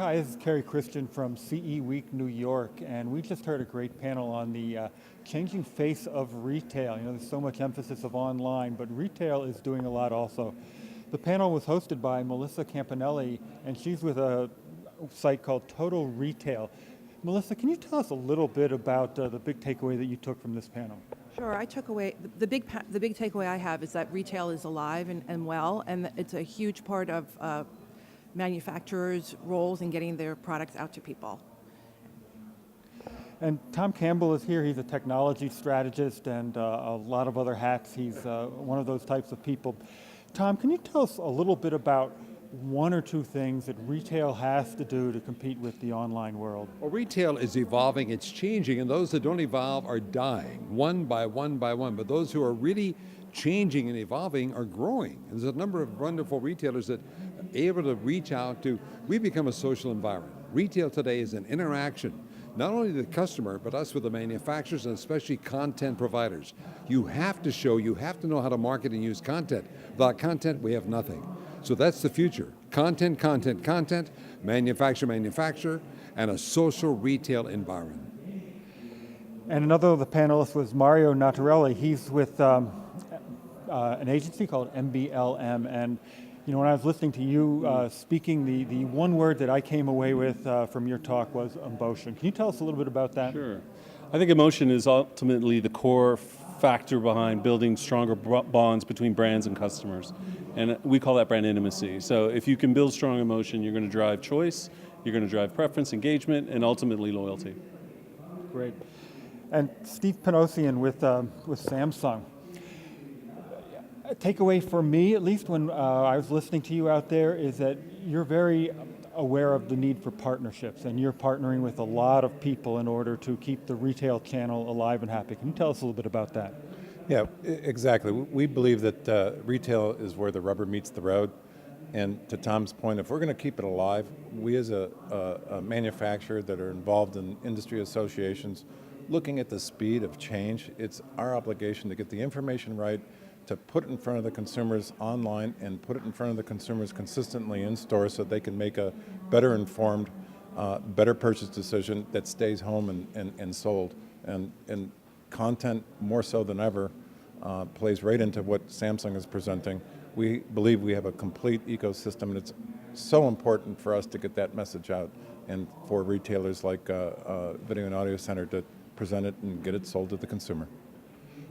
Hi, this is Kerry Christian from CE Week New York, and we just heard a great panel on the changing face of retail. You know, there's so much emphasis of online, but retail is doing a lot also. The panel was hosted by Melissa Campanelli, and she's with a site called Total Retail. Melissa, can you tell us a little bit about the big takeaway that you took from this panel? Sure, I took away, the big takeaway I have is that retail is alive and well, and it's a huge part of manufacturers' roles in getting their products out to people. And Tom Campbell is here. He's a technology strategist and a lot of other hats. He's one of those types of people. Tom, can you tell us a little bit about one or two things that retail has to do to compete with the online world? Well, retail is evolving, it's changing, and those that don't evolve are dying, one by one by one. But those who are really changing and evolving are growing. And there's a number of wonderful retailers that are able to reach out to. We become a social environment. Retail today is an interaction, not only the customer, but us with the manufacturers and especially content providers. You have to show, you have to know how to market and use content. Without content, we have nothing. So that's the future. Content, content, content, manufacture, and a social retail environment. And another of the panelists was Mario Natarelli. He's with an agency called MBLM, and you know, when I was listening to you speaking, the one word that I came away with from your talk was emotion. Can you tell us a little bit about that? Sure. I think emotion is ultimately the core factor behind building stronger bonds between brands and customers. And we call that brand intimacy. So if you can build strong emotion, you're going to drive choice, you're going to drive preference, engagement, and ultimately loyalty. Great. And Steve Panosian with Samsung. A takeaway for me, at least when I was listening to you out there, is that you're very aware of the need for partnerships, and you're partnering with a lot of people in order to keep the retail channel alive and happy. Can you tell us a little bit about that? Yeah, exactly. We believe that retail is where the rubber meets the road. And to Tom's point, if we're going to keep it alive, we as a manufacturer that are involved in industry associations, looking at the speed of change, it's our obligation to get the information right, to put it in front of the consumers online and put it in front of the consumers consistently in store so they can make a better informed, better purchase decision that stays home and sold. And content, more so than ever, plays right into what Samsung is presenting. We believe we have a complete ecosystem, and it's so important for us to get that message out and for retailers like Video and Audio Center to present it and get it sold to the consumer.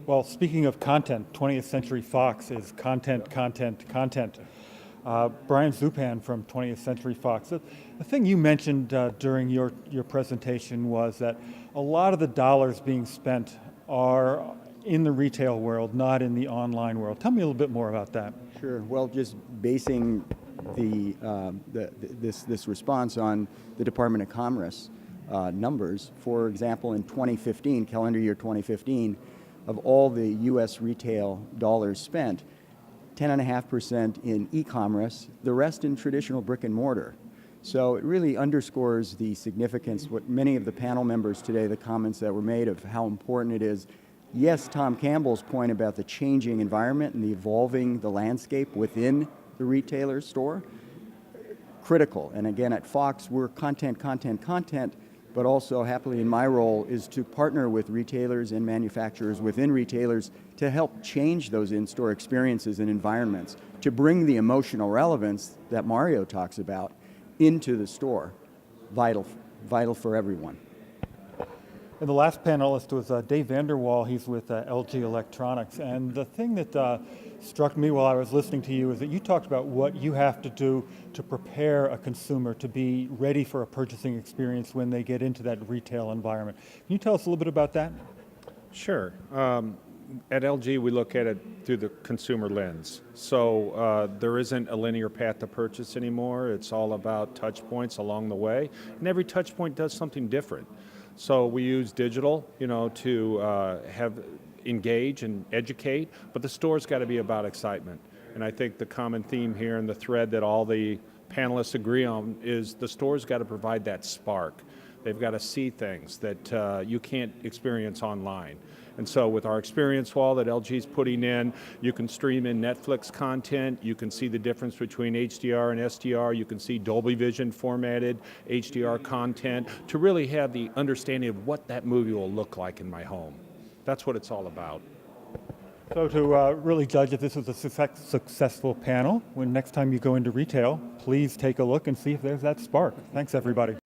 Well, speaking of content, 20th Century Fox is content, content, content. Brian Zupan from 20th Century Fox. The thing you mentioned during your presentation was that a lot of the dollars being spent are in the retail world, not in the online world. Tell me a little bit more about that. Sure. Well, just basing this response on the Department of Commerce numbers. For example, in 2015, calendar year 2015, of all the U.S. retail dollars spent, 10.5% in e-commerce, the rest in traditional brick and mortar. So it really underscores the significance, what many of the panel members today, the comments that were made of how important it is. Yes, Tom Campbell's point about the changing environment and the evolving the landscape within the retailer store, critical. And again, at Fox, we're content, content, content, but also happily in my role is to partner with retailers and manufacturers within retailers to help change those in-store experiences and environments, to bring the emotional relevance that Mario talks about into the store. Vital for everyone. And the last panelist was Dave Vanderwall. He's with LG Electronics. And the thing that struck me while I was listening to you is that you talked about what you have to do to prepare a consumer to be ready for a purchasing experience when they get into that retail environment. Can you tell us a little bit about that? Sure. At LG, we look at it through the consumer lens. So there isn't a linear path to purchase anymore. It's all about touch points along the way. And every touch point does something different. So we use digital, to engage and educate, but the store's got to be about excitement. And I think the common theme here and the thread that all the panelists agree on is the store's got to provide that spark. They've got to see things that you can't experience online. And so with our experience wall that LG's putting in, you can stream in Netflix content, you can see the difference between HDR and SDR, you can see Dolby Vision formatted HDR content to really have the understanding of what that movie will look like in my home. That's what it's all about. So to really judge if this was a successful panel, when next time you go into retail, please take a look and see if there's that spark. Thanks, everybody.